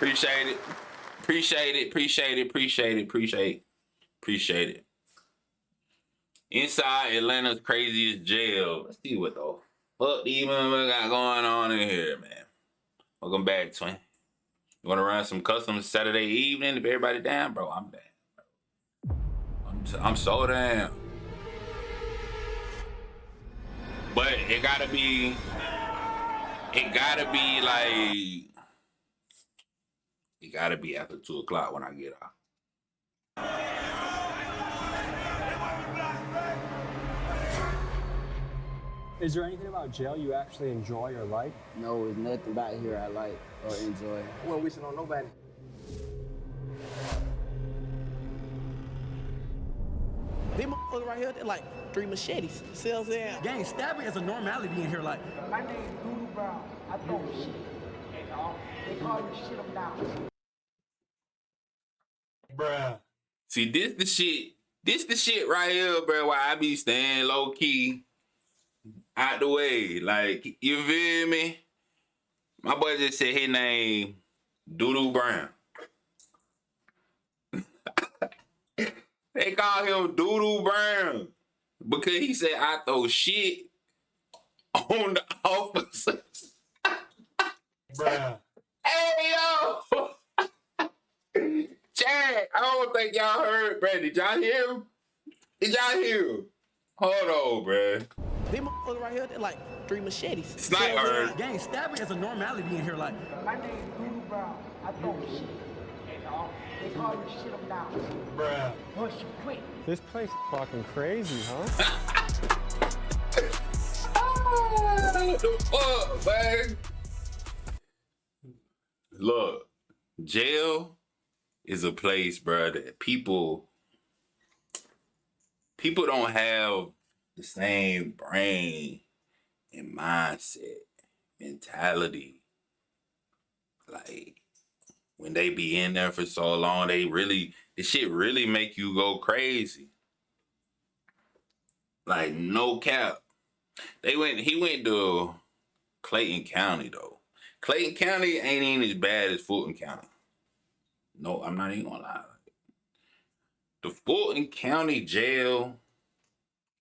Appreciate it. Appreciate it. Inside Atlanta's craziest jail. Let's see what the fuck these motherfuckers got going on in here, man. Welcome back, twin. You want to run some customs Saturday evening if everybody down? Bro, I'm down. I'm so down. But it gotta be after 2 o'clock when I get off. Is there anything about jail you actually enjoy or like? No, there's nothing about here I like or enjoy. We don't wishing on nobody. These motherfuckers right here, they're like 3 machetes. See what I'm saying? Gang, stabbing is a normality in here. Like, My name is Doodoo Brown. I throw shit. And they call me shit 'em down. bruh. See, this the shit right here, bro, why I be staying low key out the way. Like, you feel me? My boy just said his name, Doodoo Brown. They call him Doodoo Brown because he said I throw shit on the officers. Bruh. Hey, yo! Chad, I don't think y'all heard, bro. Did y'all hear him? Hold on, bro. These motherfuckers right here, they're like 3 machetes. See Snipe what I'm heard. saying? Gang, stabbing is a normality in here. Like, My name is Doodoo Brown. I throw shit. And they call me shit 'em down. bruh. Push you quick. This place is fucking crazy, huh? What the fuck, man? Look, jail is a place, bro, that people don't have the same brain and mindset, mentality. Like, when they be in there for so long, this shit really make you go crazy. Like, no cap. He went to Clayton County, though. Clayton County ain't even as bad as Fulton County. No, I'm not even gonna lie. The Fulton County jail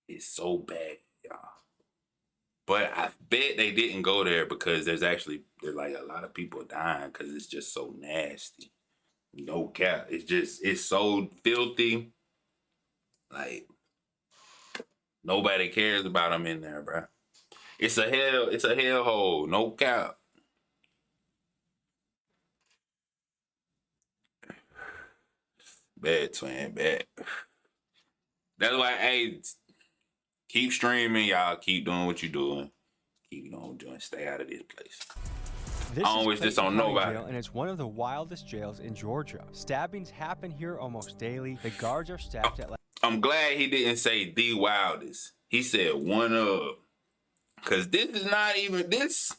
is so bad, y'all. But I bet they didn't go there because there's like a lot of people dying because it's just so nasty. No cap. It's so filthy. Like, nobody cares about them in there, bro. It's a hellhole. No cap. Bad, twin, bad. That's why, hey, keep streaming, y'all. Keep doing what you're doing. Keep doing. Stay out of this place. This I don't is wish this Clayton on County nobody. Jail, and it's one of the wildest jails in Georgia. Stabbings happen here almost daily. The guards are staffed at like... I'm glad he didn't say the wildest. He said one of. Because this is not even this.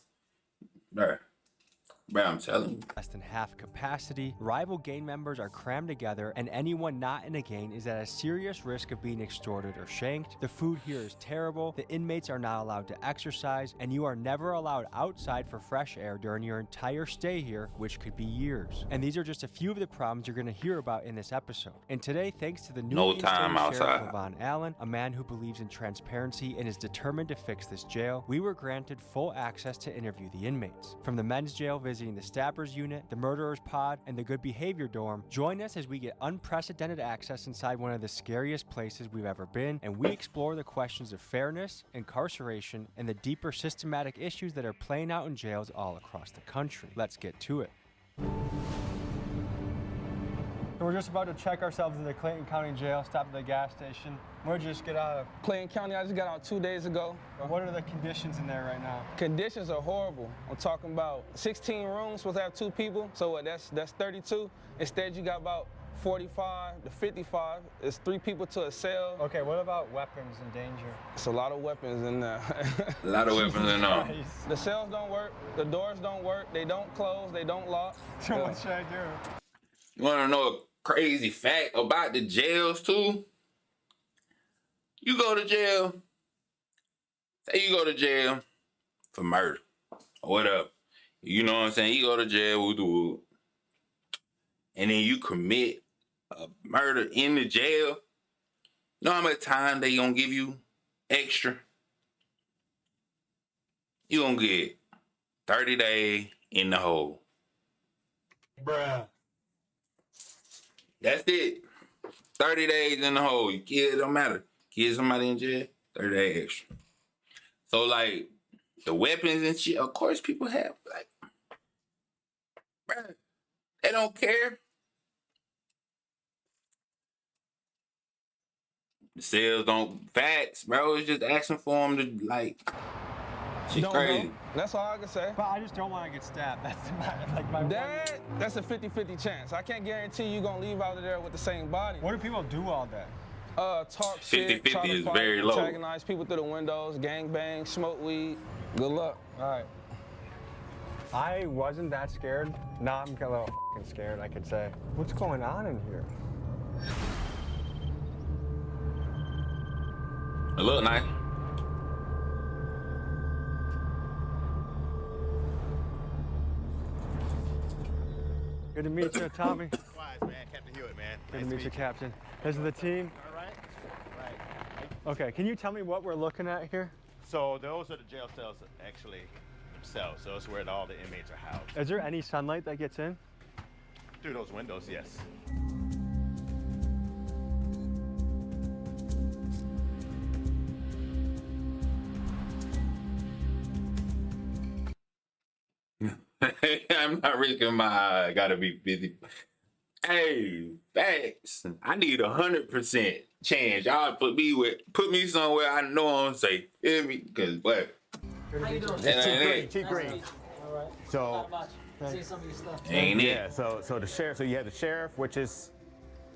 Bruh, I'm telling you. less than half capacity. Rival gang members are crammed together, and anyone not in a gang is at a serious risk of being extorted or shanked. The food here is terrible. The inmates are not allowed to exercise, and you are never allowed outside for fresh air during your entire stay here, which could be years. And these are just a few of the problems you're going to hear about in this episode. And today, thanks to the newly time installed Sheriff outside. Levon Allen, a man who believes in transparency and is determined to fix this jail, we were granted full access to interview the inmates. From the men's jail visiting the stabbers unit, the murderers pod, and the good behavior dorm, join us as we get unprecedented access inside one of the scariest places we've ever been, and we explore the questions of fairness, incarceration, and the deeper systematic issues that are playing out in jails all across the country. Let's get to it. So we're just about to check ourselves into the Clayton County Jail, stop at the gas station. Where'd you just get out of? Clayton County, I just got out 2 days ago. What are the conditions in there right now? Conditions are horrible. I'm talking about 16 rooms, supposed to have 2 people. So what, that's 32. Instead, you got about 45 to 55. It's 3 people to a cell. Okay, what about weapons and danger? It's a lot of weapons in there. A lot of weapons and all. The cells don't work. The doors don't work. They don't close. They don't lock. So what should I do? You want to know a crazy fact about the jails too? You go to jail. Say you go to jail for murder or whatever. You know what I'm saying? You go to jail, woo. and then you commit a murder in the jail, you know how much time they gonna give you extra? You gonna get 30 days in the hole. Bruh. That's it. 30 days in the hole. You kill, it don't matter. Kill somebody in jail, 30 days extra. So, like, the weapons and shit, of course people have, like, bruh, they don't care. The sales don't, facts, bro. It's just asking for them to, like, shit Don't crazy. know. That's all I can say. But I just don't want to get stabbed. That's my That's a 50-50 chance. I can't guarantee you're gonna leave out of there with the same body. What do people do all day? Talk shit, 50-50 try to is fight, very low. antagonize people through the windows, gang bang, smoke weed. Good luck. All right. I wasn't that scared. Now I'm a little fucking scared, I could say. What's going on in here? It look nice. Good to meet you, Tommy. Wise, man. Captain Hewitt, man. Good to meet you, Captain. This is the team. All right. Right. Okay, can you tell me what we're looking at here? So those are the jail cells actually themselves. So it's where all the inmates are housed. Is there any sunlight that gets in? Through those windows, yes. I'm not risking my eye. I gotta be busy. Hey, facts. I need 100% chance. Y'all put me somewhere I know I'm safe. Feel me? Cause what? How you doing? Chief Green. All right. So See some of your stuff. Ain't it? yeah, so the sheriff. So you have the sheriff, which is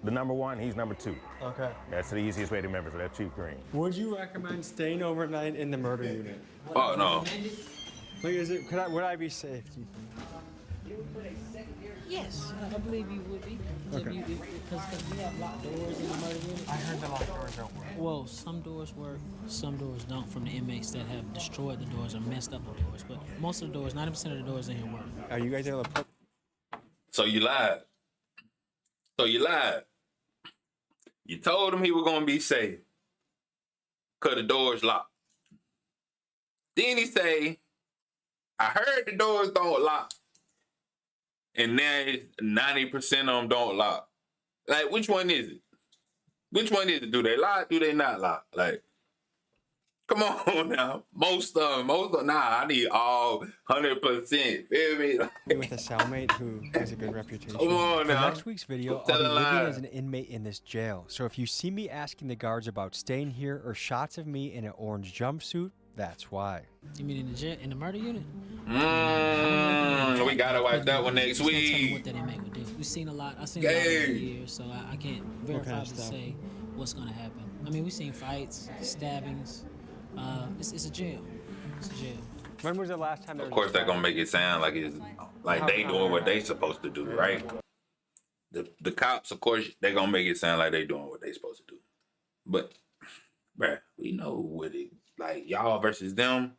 the number one. He's number two. Okay. That's the easiest way to remember. So that's Chief Green. Would you recommend staying overnight in the murder unit? Oh no. Like, would I be safe? Do you think? Yes, I believe you would be. Okay. Because we have locked doors in the murder unit. I heard the locked doors don't work. Well, some doors work, some doors don't from the inmates that have destroyed the doors or messed up the doors. But most of the doors, 90% of the doors in here work. Are you guys able to put? So you lied. You told him he was gonna be safe. Cause the door's locked. Then he say, I heard the doors don't lock. And now 90% of them don't lock. Like, which one is it? Which one is it? Do they lock? Do they not lock? Like, come on now. Most of them, nah, I need all 100%. Feel me? With a cellmate who has a good reputation. Come on For now. next week's video, Tell I'll be a living lie. as an inmate in this jail. So if you see me asking the guards about staying here or shots of me in an orange jumpsuit, that's why. You mean in the murder unit? We gotta watch that one next Just can't tell you week. what that inmate would do. We've seen a lot. I've seen a lot over the Hey. years, so I can't verify to stuff? say what's gonna happen. I mean, we've seen fights, stabbings. It's a jail. It's a jail. When was the last time there Of was course, a they're fight? gonna make it sound like it's like they doing what they supposed to do, right? The cops, of course, they're gonna make it sound like they doing what they supposed to do. But, bruh, we know what it like. Y'all versus them.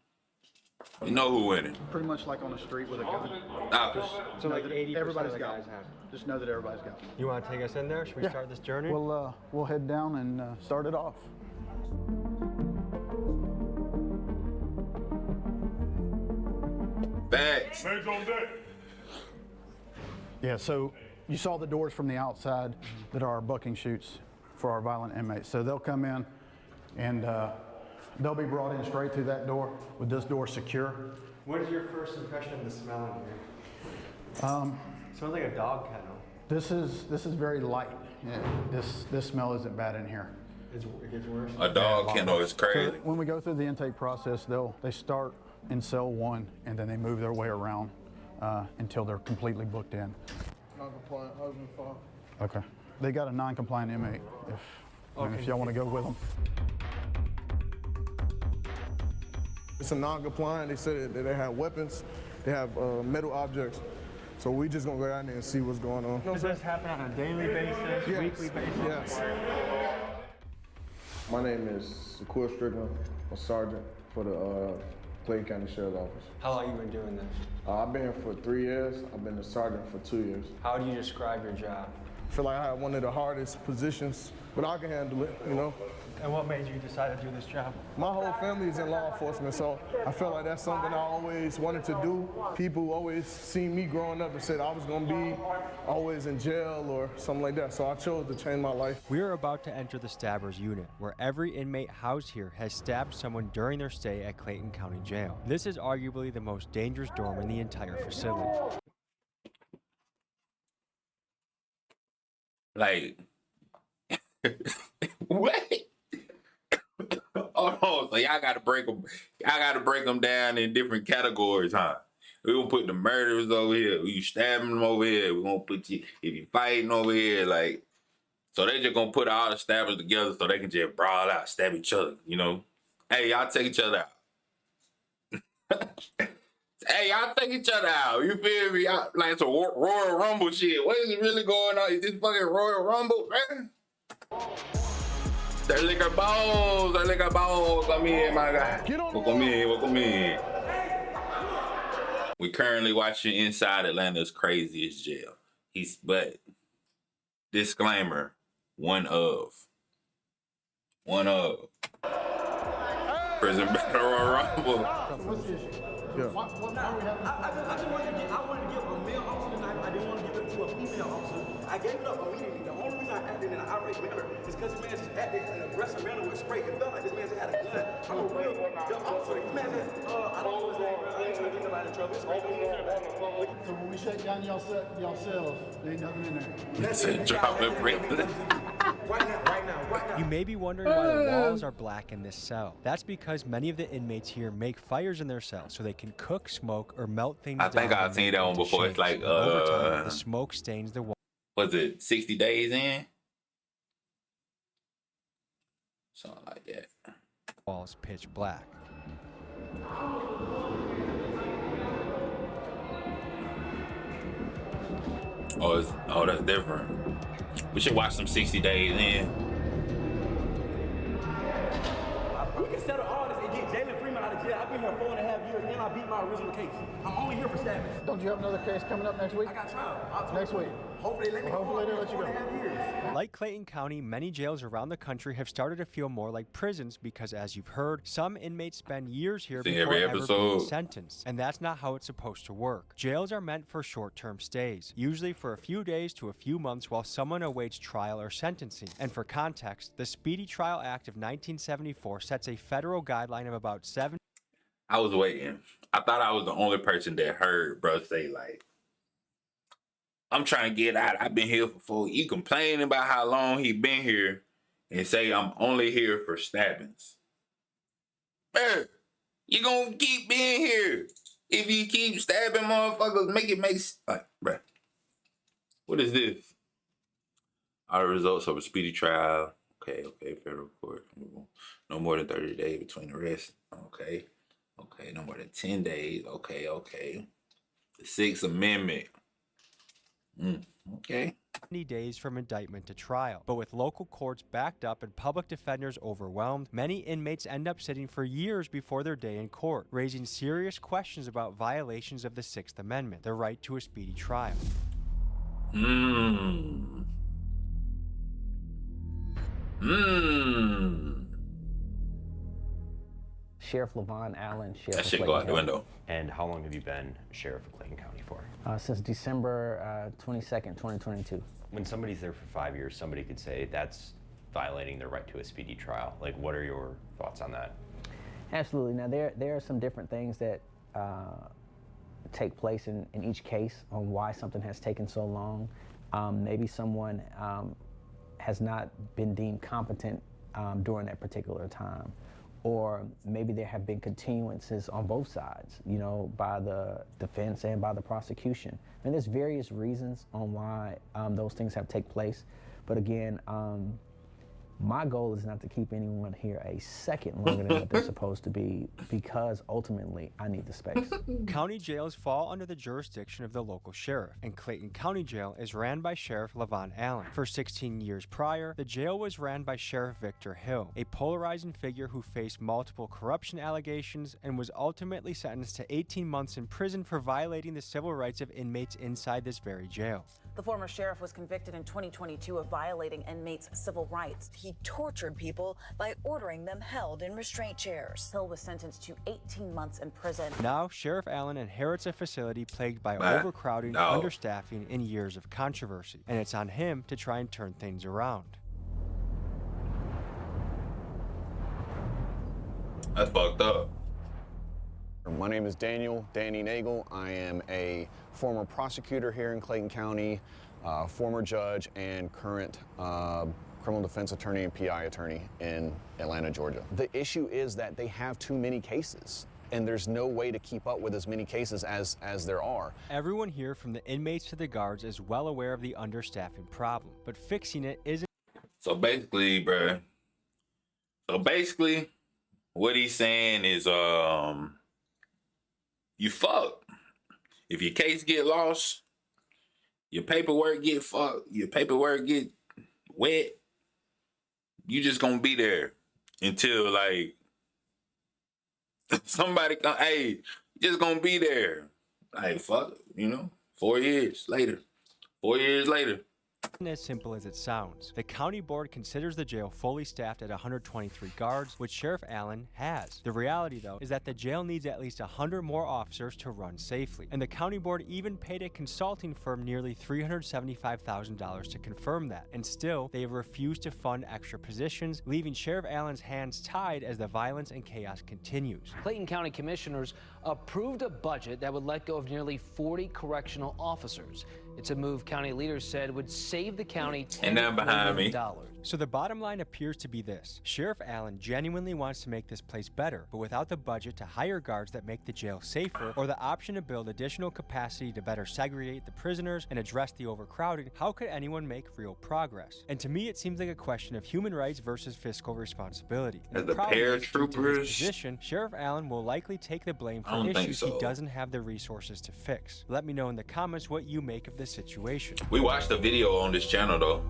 We know who winning. Pretty much like on the street with a gun. So like 80% Everybody's of the got guys one. have. Just know that everybody's got one. You want to take us in there? Should we start this journey? We'll head down and start it off. Facts. Yeah, so you saw the doors from the outside that are our bucking chutes for our violent inmates. So they'll come in and they'll be brought in straight through that door with this door secure. What is your first impression of the smell in here? Smells like a dog kennel. This is very light. Yeah, this smell isn't bad in here. It gets worse. A dog kennel is So crazy. when we go through the intake process, they start in cell 1 and then they move their way around until they're completely booked in. Non-compliant husband, father. Okay. They got a non-compliant inmate if y'all want to go with them. It's a non-compliant. They said that they have weapons, they have metal objects. So we just gonna go down there and see what's going on. Does this happen on a daily basis, weekly basis? Yes. My name is Shakur Strickland, a sergeant for the Clayton County Sheriff's Office. How long have you been doing this? I've been here for 3 years. I've been a sergeant for 2 years. How do you describe your job? I feel like I have one of the hardest positions, but I can handle it, you know? And what made you decide to do this job? My whole family is in law enforcement, so I feel like that's something I always wanted to do. People always seen me growing up and said I was gonna be always in jail or something like that, so I chose to change my life. We are about to enter the Stabbers unit, where every inmate housed here has stabbed someone during their stay at Clayton County Jail. This is arguably the most dangerous dorm in the entire facility. Like, what? Oh, so y'all gotta break them. Y'all gotta break them down in different categories, huh? We gonna put the murderers over here. You stabbing them over here. We gonna put you if you fighting over here. Like, so they just gonna put all the stabbers together so they can just brawl out, stab each other. You know? Hey, y'all take each other out. Hey, y'all take each other out. You feel me? Like it's a Royal Rumble shit. What is really going on? Is this fucking Royal Rumble, man? They lick our balls. They lick our balls. Come in, my guy. Welcome in. Welcome in. We currently watching Inside Atlanta's Craziest Jail. But disclaimer, one of Prison Battle Royal Rumble. What's the issue? Yeah. I just wanted to give a male officer tonight. I didn't want to give it to a female officer. I gave it up immediately. The only reason I acted in an irate manner is because this man just acted in an aggressive manner with spray. It felt like this man just had a gun. I'm a real officer. This man just, I don't know his name, bro. I ain't trying to get nobody in trouble. It's great. So when we shake down y'all cells, there ain't nothing in there. Said drop it, break it. Right now. You may be wondering why the walls are black in this cell. That's because many of the inmates here make fires in their cells so they can cook, smoke, or melt things down. I think I've seen that one before. It's like, over time, the smoke stains the wall. Was it 60 days in? Something like that. Walls pitch black. Oh, that's different. We should watch some 60 days in. We can settle all this and get Jalen Freeman out of jail. I've been here 4.5 years and I beat my original case. I'm only here for stabbing. Don't you have another case coming up next week? I got trial. Next week. Hopefully they let me go. Hopefully they'll let you go. 4.5 years. Like Clayton County, many jails around the country have started to feel more like prisons because, as you've heard, some inmates spend years here before every ever being episode. sentenced. And that's not how it's supposed to work. Jails are meant for short-term stays, usually for a few days to a few months while someone awaits trial or sentencing. And for context, the Speedy Trial Act of 1974 sets a federal guideline of about 7. I was waiting. I thought I was the only person that heard bro say, like, I'm trying to get out. I've been here for 4 years. You complaining about how long he been here and say I'm only here for stabbings. Bro, you gonna keep being here. If you keep stabbing motherfuckers, make like, bro. What is this? All the results of a speedy trial. Okay, federal court. No more than 30 days between arrests. Okay, no more than 10 days. Okay. The Sixth Amendment. Okay. 70 days from indictment to trial. But with local courts backed up and public defenders overwhelmed, many inmates end up sitting for years before their day in court, raising serious questions about violations of the Sixth Amendment, the right to a speedy trial. Sheriff Levon Allen, Sheriff That of shit Clayton go out the County. window. And how long have you been Sheriff of Clayton County for? Since December 22nd, 2022. When somebody's there for 5 years, somebody could say that's violating their right to a speedy trial. Like, what are your thoughts on that? Absolutely. Now, there are some different things that take place in each case on why something has taken so long. Maybe someone has not been deemed competent during that particular time. Or maybe there have been continuances on both sides, you know, by the defense and by the prosecution. And there's various reasons on why those things have taken place. But again, My goal is not to keep anyone here a second longer than what they're supposed to be, because ultimately I need the space. County jails fall under the jurisdiction of the local sheriff, and Clayton County Jail is ran by Sheriff Levon Allen. For 16 years prior, the jail was ran by Sheriff Victor Hill, a polarizing figure who faced multiple corruption allegations and was ultimately sentenced to 18 months in prison for violating the civil rights of inmates inside this very jail. The former sheriff was convicted in 2022 of violating inmates' civil rights. He tortured people by ordering them held in restraint chairs. Hill was sentenced to 18 months in prison. Now, Sheriff Allen inherits a facility plagued by Man, overcrowding, no. understaffing, and years of controversy, and it's on him to try and turn things around. That's fucked up. My name is Danny Nagel. I am a former prosecutor here in Clayton County, former judge, and current criminal defense attorney and PI attorney in Atlanta, Georgia. The issue is that they have too many cases, and there's no way to keep up with as many cases as there are. Everyone here, from the inmates to the guards, is well aware of the understaffing problem, but fixing it isn't. So basically, bruh. What he's saying is, you fucked. If your case get lost, your paperwork get fucked, your paperwork get wet, you just gonna be there until like somebody come, hey, just gonna be there. Like fuck, 4 years later. 4 years later. As simple as it sounds. The county board considers the jail fully staffed at 123 guards, which Sheriff Allen has. The reality, though, is that the jail needs at least 100 more officers to run safely. And the county board even paid a consulting firm nearly $375,000 to confirm that. And still, they have refused to fund extra positions, leaving Sheriff Allen's hands tied as the violence and chaos continues. Clayton County commissioners approved a budget that would let go of nearly 40 correctional officers. It's a move county leaders said would save the county $10 million. So the bottom line appears to be this. Sheriff Allen genuinely wants to make this place better, but without the budget to hire guards that make the jail safer, or the option to build additional capacity to better segregate the prisoners and address the overcrowding, how could anyone make real progress? And to me, it seems like a question of human rights versus fiscal responsibility. And As the paratroopers, position, Sheriff Allen will likely take the blame I for don't think issues so. he doesn't have the resources to fix. Let me know in the comments what you make of this situation. We watched a video on this channel though.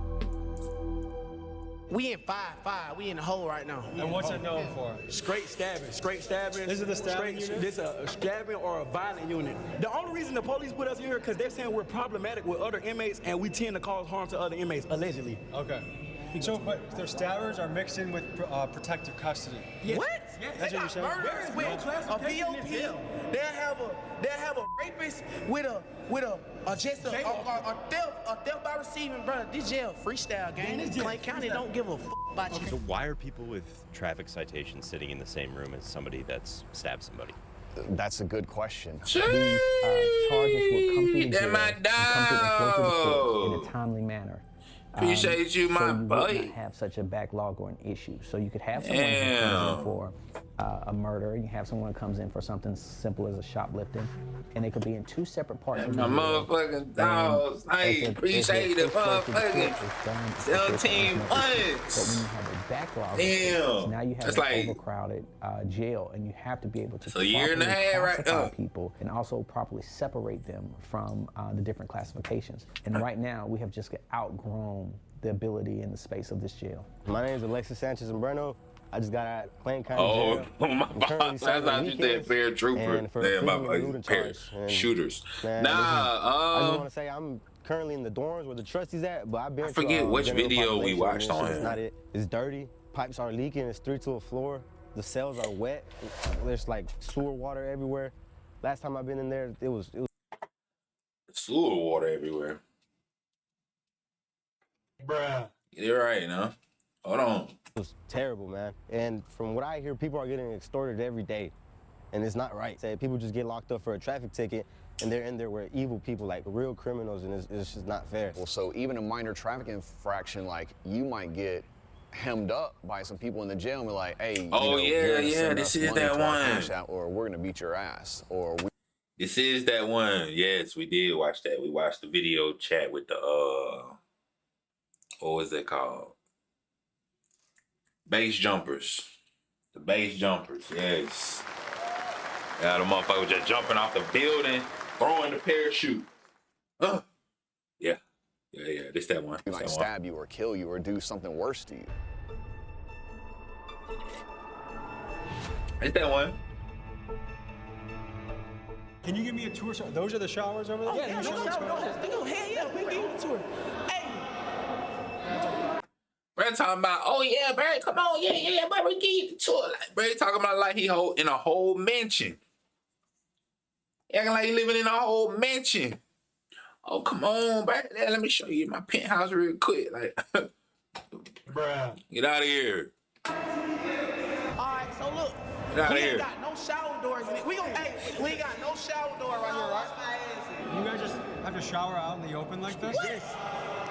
We in 5-5. We in the hole right now. And what's it known for? Straight stabbing. Straight stabbing. This is the stabbing unit? This is a stabbing or a violent unit. The only reason the police put us in here because they're saying we're problematic with other inmates and we tend to cause harm to other inmates, allegedly. Okay. So, but their stabbers are mixed in with protective custody. Yes. What? Yes. That's what you're saying? Murderers with a POP. They'll have a rapist with a theft by receiving, brother. This jail freestyle gang. This Clayton County don't give a about you. So why are people with traffic citations sitting in the same room as somebody that's stabbed somebody? That's a good question. These charges will come through the jail and come through the court in a timely manner. Appreciate you, my so you boy. would not have such a backlog or an issue. So you could have someone who comes in for a murder, you have someone who comes in for something simple as a shoplifting, and they could be in two separate parts. And my motherfucking dogs, hey, appreciate the motherfucking 17 months. But when you have a backlog, damn, now you have that's an like overcrowded jail, and you have to be able to a year and a half right classify now. people and also properly separate them from the different classifications. And right now, we have just outgrown the ability and the space of this jail. My name is Alexis Sanchez Umbreno. I just got out of Clayton County Oh, jail. my God. That's how you said paratrooper. Damn, my shooters. Man, nah, I just want to say I'm currently in the dorms where the trustees at, but I've been I forget to, which general video we population, watched and on it's here. not it. It's dirty. Pipes are leaking. It's 3 to a floor. The cells are wet. There's like sewer water everywhere. Last time I've been in there, it was sewer water everywhere. Bruh. You're right, huh? Hold on. It was terrible, man. And from what I hear, people are getting extorted every day. And it's not right. Say people just get locked up for a traffic ticket and they're in there with evil people, like real criminals, and it's just not fair. Well, so even a minor traffic infraction, like you might get hemmed up by some people in the jail and be like, hey, Oh, you're gonna yeah, send this us is money that to our one. Cash App, or we're gonna beat your ass, or we This is that one. Yes, we did watch that. We watched the video chat with the what was that called? Base jumpers. The base jumpers, yes. Yeah, the motherfucker just jumping off the building, throwing the parachute. Yeah. This that one. This Like that stab you or kill you or do something worse to you. It's that one. Can you give me a tour? Those are the showers over there? Yeah, no shower. Hell yeah, we give you the tour. Hey. Brad talking about, oh yeah, Brad, come on, yeah, but we give you the tour. Like, Brad talking about like he in a whole mansion. Acting like he living in a whole mansion. Oh, come on, Brad. Let me show you my penthouse real quick. Like, Bruh. Get out of here. All right, so look. Get out of we here. ain't got no shower doors in it. We ain't got no shower door right here, right? You guys just have to shower out in the open like this? Yes.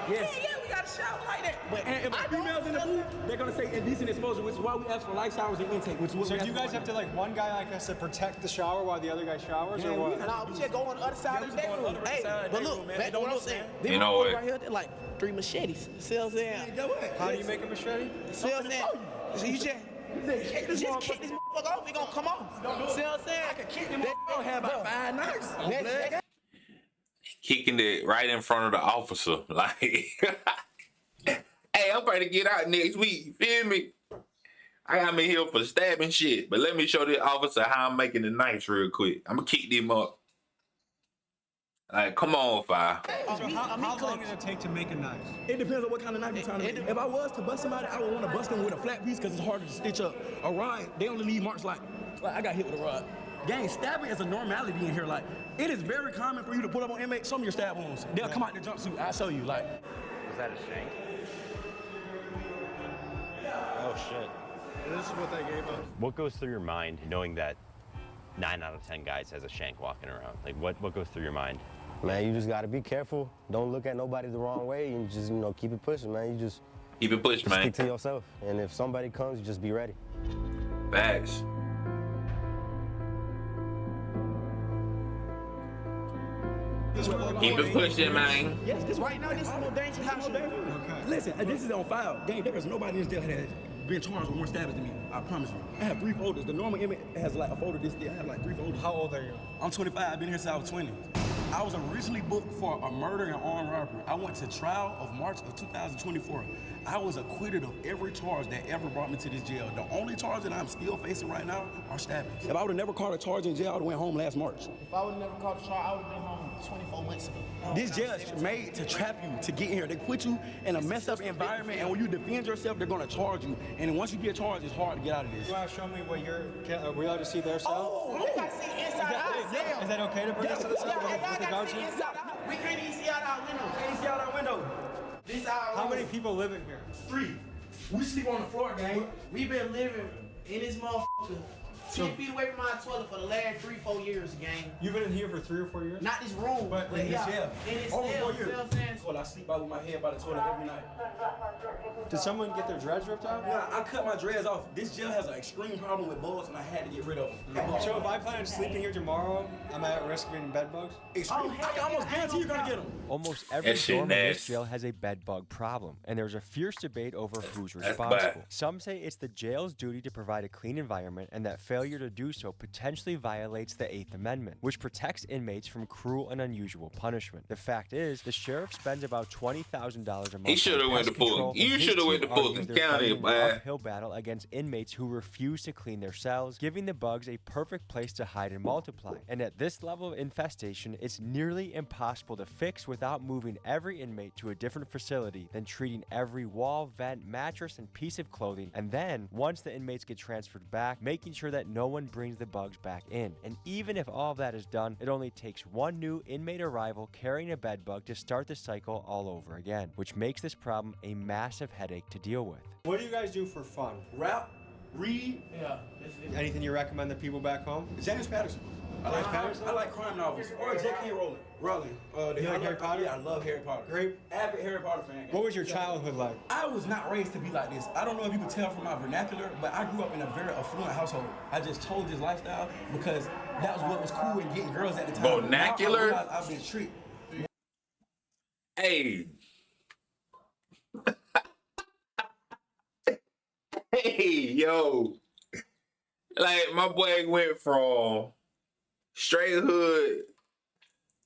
Yeah, we got a shower like that. But if females in the booth, they're gonna say indecent exposure, which is why we ask for light showers and intake. Which is what So do you guys have to, like, one guy like us to protect the shower while the other guy showers, or what? No, we just go on the other side of the bedroom. Hey, but look, back to what I'm saying. You know what? Right here, they're like 3 machetes. See what I'm saying? How do you make a machete? See what I'm saying? So you just kick this motherfucker off, we gonna come off. See what I'm saying? I can kick him off. Have about 5 knives. Kicking it right in front of the officer. Like, hey, I'm ready to get out next week. You feel me? I got me here for stabbing shit. But let me show the officer how I'm making the knives real quick. I'm going to kick them up. Like, come on, Fi. So how long does it take to make a knife? It depends on what kind of knife you're trying to make. If I was to bust somebody, I would want to bust them with a flat piece because it's harder to stitch up. A rod, they only leave marks like I got hit with a rod. Gang, stabbing is a normality in here. Like, it is very common for you to put up on inmates some of your stab wounds. They'll come out in the jumpsuit. I'll show you. Like, Was that a shank? Oh shit. This is what they gave us. What goes through your mind knowing that 9 out of 10 guys has a shank walking around? Like what goes through your mind? Man, you just gotta be careful. Don't look at nobody the wrong way and just, keep it pushing, man. You just keep it pushing, man. Stick to yourself. And if somebody comes, you just be ready. Facts. Keep it pushing, man. Yes, this right now, this is the most dangerous house. Listen, this is on file. Gang, there is nobody in this jail that has been charged with more stabbings than me. I promise you. I have 3 folders. The normal inmate has like a folder this thick. I have like 3 folders. How old are you? I'm 25. I've been here since I was 20. I was originally booked for a murder and armed robbery. I went to trial of March of 2024. I was acquitted of every charge that ever brought me to this jail. The only charge that I'm still facing right now are stabbings. If I would have never caught a charge in jail, I would have went home last March. If I would have never caught a charge, I would have been home 24 months ago. This jail is made to trap you to get in here. They put you in a messed up environment, and when you defend yourself, they're gonna charge you. And then once you get charged, it's hard to get out of this. You want to show me what are we allowed to see their cell? Oh, we got to see inside our jail. Is that okay to bring us to the cell with the guards? We can't even see out our window. Can't even see out our window. This our How many people live in here? 3. We sleep on the floor, gang. We've been living in this motherfucker 10 feet away from my toilet for the last 3-4 years, gang. You've been in here for 3 or 4 years? Not this room, but in this jail. In this Over 4 cell, years. Well, I sleep by with my head by the toilet every night. Did someone get their dreads ripped out? Yeah, I cut my dreads off. This jail has an extreme problem with bugs, and I had to get rid of them. So if I plan on sleeping here tomorrow, am I at risk of getting bed bugs? Extreme. I can almost guarantee you're gonna get them. Almost every dorm in this jail has a bed bug problem, and there's a fierce debate over who's responsible. Some say it's the jail's duty to provide a clean environment, and that failure to do so potentially violates the 8th Amendment, which protects inmates from cruel and unusual punishment. The fact is, the sheriff spends about $20,000 a month. He should have went to Fulton. You should have went to Fulton County, an man. uphill battle against inmates who refuse to clean their cells, giving the bugs a perfect place to hide and multiply. And at this level of infestation, it's nearly impossible to fix without moving every inmate to a different facility, then treating every wall, vent, mattress, and piece of clothing, and then, once the inmates get transferred back, making sure that no one brings the bugs back in. And even if all of that is done, it only takes one new inmate arrival carrying a bed bug to start the cycle all over again, which makes this problem a massive headache to deal with. What do you guys do for fun? Rap, read. Yeah. Anything you recommend the people back home? James Patterson. I like crime novels. Or J.K. Rowling. You like Harry Potter? Yeah, I love Harry Potter. Great. Avid Harry Potter fan. What was your childhood like? I was not raised to be like this. I don't know if you can tell from my vernacular, but I grew up in a very affluent household. I just chose this lifestyle because that was what was cool and getting girls at the time. Vernacular? Now I realize I've been tricked. Hey. Hey, yo. Like, my boy went from straight hood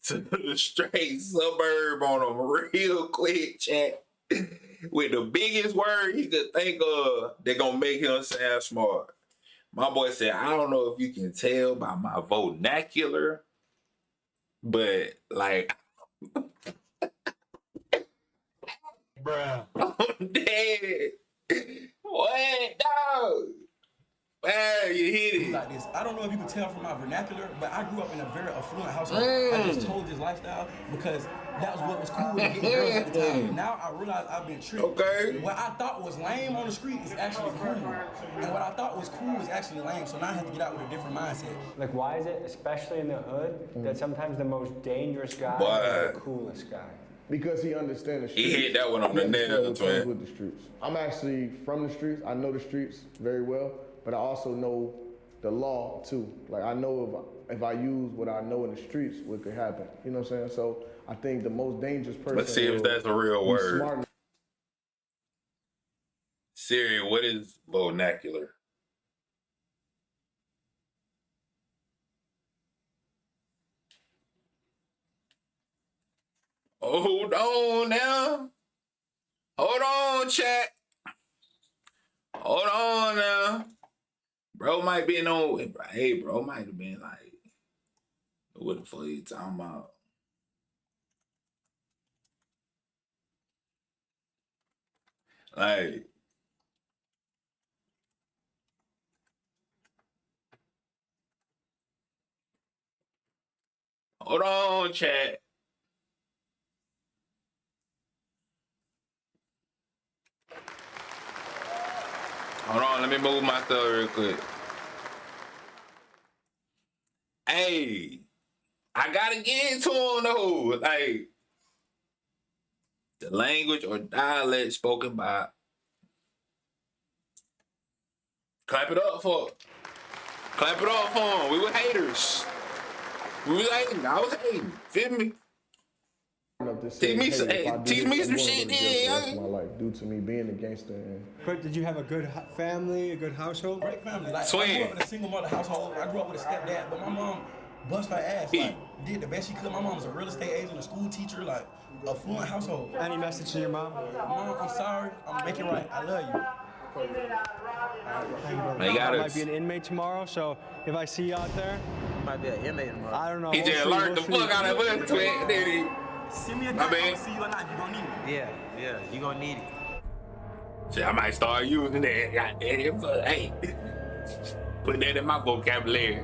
to the straight suburb on him real quick, chat. With the biggest word he could think of, they're gonna make him sound smart. My boy said, I don't know if you can tell by my vernacular, but like, Bruh. I'm dead. What, dog? Man, you hit it. Like this. I don't know if you can tell from my vernacular, but I grew up in a very affluent household. I just chose this lifestyle because that was what was cool to get girls at the time. Now I realize I've been tricked. Okay. What I thought was lame on the street is actually cool. And what I thought was cool is actually lame. So now I have to get out with a different mindset. Like, why is it, especially in the hood, that sometimes the most dangerous guy Boy. is the coolest guy? Because he understands the streets. He hit that one on the nail, twin. With the streets. I'm actually from the streets. I know the streets very well, but I also know the law too. Like, I know if I use what I know in the streets, what could happen. You know what I'm saying? So I think the most dangerous person. Let's see if that's a real be word. smart. Siri, what is vernacular? Hold on now. Hold on, chat. Hold on now. Bro might be on. Hey, bro might have been like, what the fuck you talking about? Like, hold on, chat. Hold on, let me move my stuff real quick. Hey, I gotta get into him though. Like, the language or dialect spoken by. Clap it up for. Clap it up for him. We were haters. We was hating. I was hating. Feel me? Teach me some shit, then. My life due to me being a gangster. But did you have a good family, a good household? Great family. Like, Twin. I grew up in a single mother household. I grew up with a stepdad, but my mom bust her ass. Like, did the best she could. My mom was a real estate agent, a school teacher, like, affluent household. Any message to your mom? Mom, I'm sorry. I'm making right. I love you. I might be an inmate tomorrow, so if I see you out there, might be an inmate tomorrow. I don't know. He just learned the fuck out of us, twin. Did he? Send me a My text. bad. I'll see you or not. You gonna need it. Yeah, you gonna need it. Shit, I might start using that. Goddamn, but hey, put that in my vocabulary.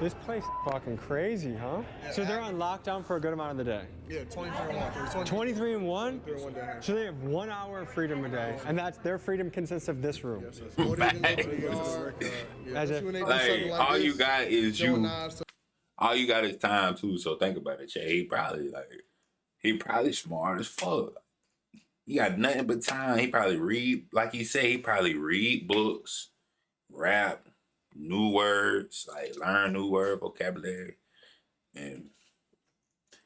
This place is fucking crazy, huh? So they're on lockdown for a good amount of the day. Yeah, 23 and 1. 23 and 1? 23 and 1 day. So they have 1 hour of freedom a day, and that's their freedom consists of this room. As if, Like, all you got is you. All you got is time too. So think about it, Jay. He probably smart as fuck. He got nothing but time. He probably read, like he said, he probably read books, rap, new words, like learn new word vocabulary, and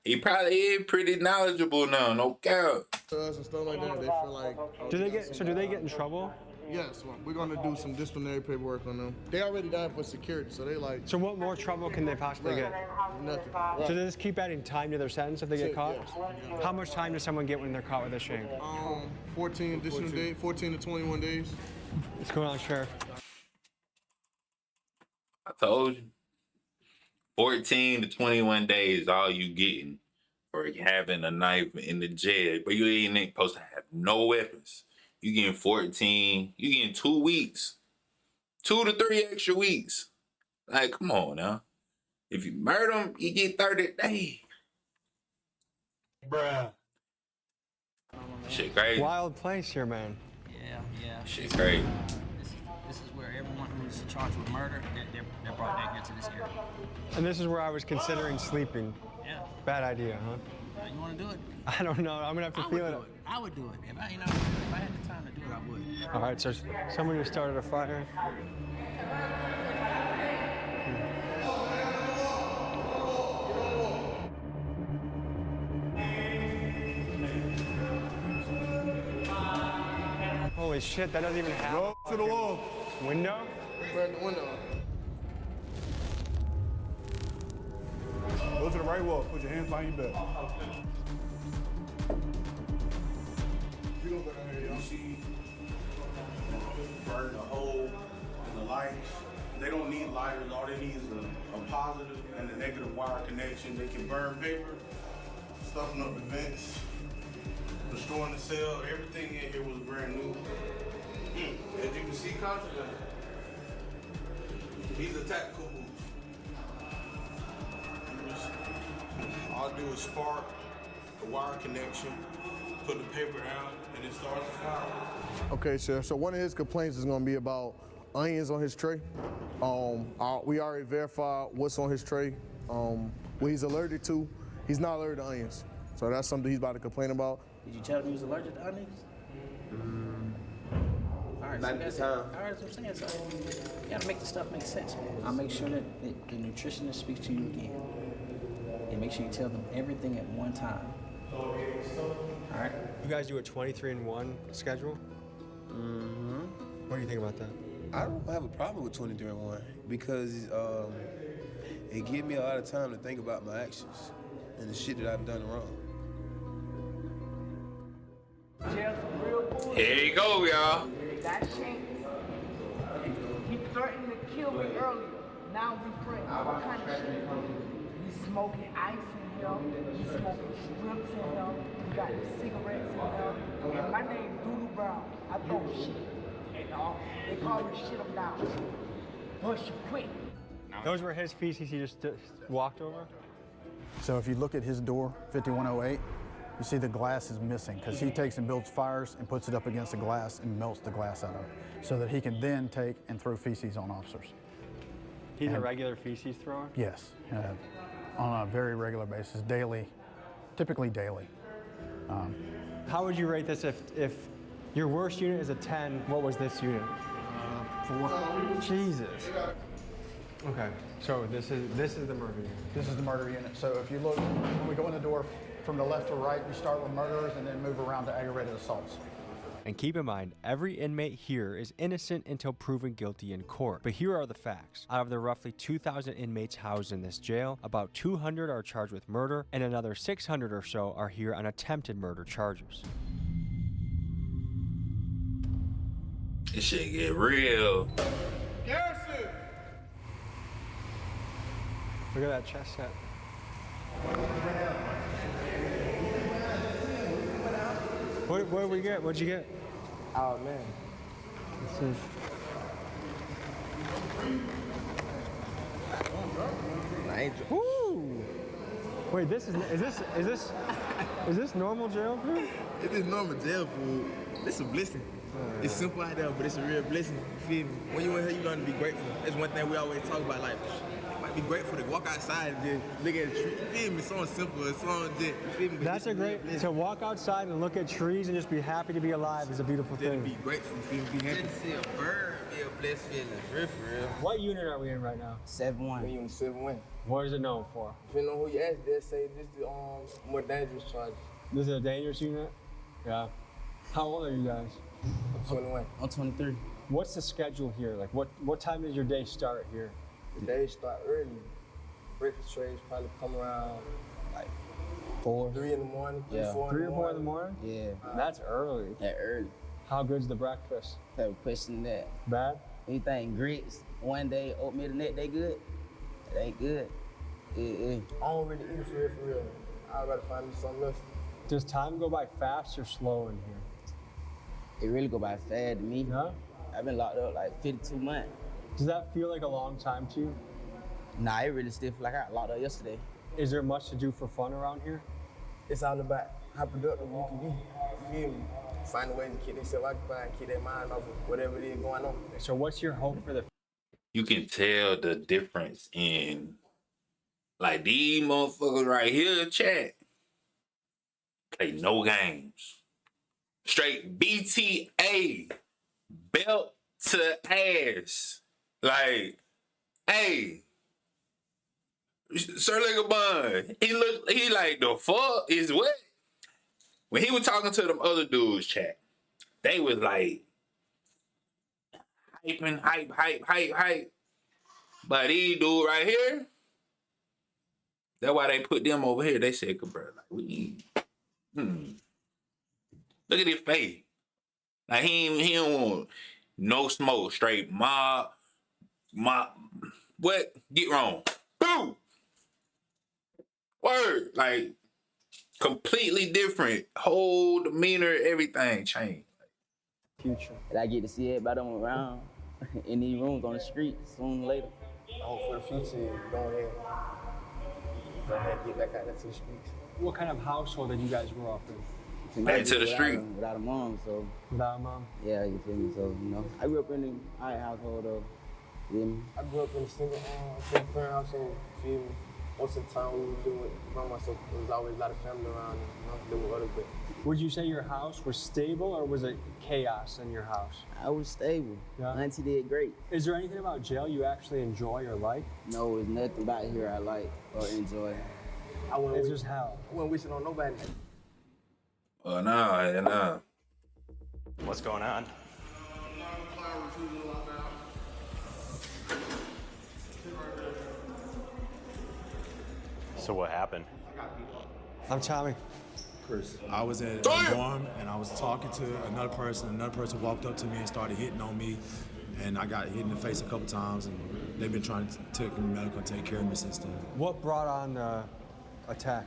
he probably is pretty knowledgeable now. No cap. And stuff like that, they feel like. do they get in trouble? Yes, we're gonna do some disciplinary paperwork on them. They already died for security, so they like. So what more trouble can they possibly get? Nothing. So they just keep adding time to their sentence if they get caught? Yes. How much time does someone get when they're caught with a shame? 14 additional days, 14 to 21 days. What's going on, Sheriff? I told you. 14 to 21 days, all you getting for having a knife in the jail, but you ain't supposed to have no weapons. You getting 14, you getting 2 weeks, 2 to 3 extra weeks. Like, come on now. If you murder him, you get 30 days. Bruh. Shit crazy. Wild place here, man. Yeah. Shit crazy. This is where everyone who's charged with murder, they're brought back here to this area. And this is where I was considering sleeping. Yeah. Bad idea, huh? You want to do it? I don't know. I'm gonna have to feel it. I would do it. If I had the time to do it, I would. All right, so someone who started a fire. Holy shit, that doesn't even have Go to the wall. window? Burn the window. Go to the right wall. Put your hands behind your back. You don't go down here, y'all. See, burn the hole and the lights. They don't need lighters. All they need is a positive and a negative wire connection. They can burn paper, stuffing up the vents, destroying the cell. Everything in here was brand new. As you can see, contraband. These are tactical moves. All I do is spark the wire connection, put the paper down, and it starts to fire. Okay, Sheriff. So one of his complaints is going to be about onions on his tray. We already verified what's on his tray, what he's allergic to. He's not allergic to onions. So that's something he's about to complain about. Did you tell him he was allergic to onions? All right, Not at the time. All right, that's what I'm saying. So you gotta make the stuff make sense, man. I'll make sure that the nutritionist speaks to you again. And make sure you tell them everything at one time. All right? You guys do a 23-and-1 schedule? Mm-hmm. What do you think about that? I don't have a problem with 23-and-1 because it gives me a lot of time to think about my actions and the shit that I've done wrong. Here you go, y'all. That changed. He threatened to kill me earlier. Now we friends. What kind of shit? We smoking ice in here. We smoking strips in here. We got the cigarettes in here. And my name Doodoo Brown. I throw shit. And they call me shit them down. Push you quick. Those were his feces he just walked over? So if you look at his door, 5108, you see the glass is missing because he takes and builds fires and puts it up against the glass and melts the glass out of it so that he can then take and throw feces on officers. He's a regular feces thrower? Yes, on a very regular basis, daily, typically daily. How would you rate this if your worst unit is a 10, what was this unit? 4. Jesus. Okay, so this is the murder unit. This is the murder unit. So if you look, when we go in the door from the left to right, we start with murderers and then move around to aggravated assaults. And keep in mind, every inmate here is innocent until proven guilty in court. But here are the facts. Out of the roughly 2,000 inmates housed in this jail, about 200 are charged with murder, and another 600 or so are here on attempted murder charges. This shit get real. Garrison! Look at that chest set. What did we get? What'd you get? Oh, man. Let's see. Woo! Wait, is this normal jail food? It is normal jail food. It's a blessing. It's simple out there, but it's a real blessing. You feel me? When you in here, you learn to be grateful. That's one thing we always talk about. Like, you might be grateful to walk outside and just look at a tree. You feel me? It's something simple. It's something just, you feel me? That's a great, to walk outside and look at trees and just be happy to be alive is a beautiful thing. Be grateful, you feel me? Be happy. Just to see a bird be a blessed feeling. For real. What unit are we in right now? 7-1. We on 7-1. What is it known for? Depending on who you ask, they'll say this is the more dangerous charges. This is a dangerous unit? Yeah. How old are you guys? I'm 21. I'm 23. What's the schedule here? Like, what time does your day start here? The day start early. Breakfast trays probably come around like 4. 3 in the morning, 3 Yeah. 4 3 in or the 4 in the morning. morning? Yeah. That's early. That early. How good's the breakfast? Type of question that. Bad? Anything grits, one day, oatmeal the next day good? It ain't good. I don't really eat for real. I gotta find me something else. Does time go by fast or slow in here? It really go by fast to me. Yeah? I've been locked up like 52 months. Does that feel like a long time to you? Nah, it really still feel like I got locked up yesterday. Is there much to do for fun around here? It's all about how productive you can be. You feel me? Find a way to keep themselves occupied and keep their mind off of whatever it is going on. So what's your hope for the... You can tell the difference in, like, these motherfuckers right here, chat, play no games. Straight BTA, belt to ass. Like, hey, Sir Ligabon, he like, the fuck is what? When he was talking to them other dudes, chat, they was like, hype. But these dude right here, that's why they put them over here. They said, bro, like, we look at his face. Like, he don't want no smoke, straight mob. What? Get wrong. Boom! Word. Like, completely different. Whole demeanor, everything changed. Future. And I get to see everybody on around in these rooms on the street sooner or later. I hope for the future, go ahead. Go ahead, get back out there to the streets. What kind of household did you guys grow up in? Back to the street. Without a mom, so. Without a mom? Yeah, you feel me? So, you know, I grew up in an alright household, though. You feel me? I grew up in a single parent household, feel me? Most of the time we were living with grandma, so there was always a lot of family around and, you know, living with other people. Would you say your house was stable or was it chaos in your house? I was stable. Yeah. Auntie did great. Is there anything about jail you actually enjoy or like? No, there's nothing about here I like or enjoy. It's just hell. I wasn't wishing on nobody. No. What's going on? So what happened? I'm Tommy. Chris. I was in a dorm and I was talking to another person walked up to me and started hitting on me, and I got hit in the face a couple times, and they've been trying to take me medical and take care of me since then. What brought on the attack?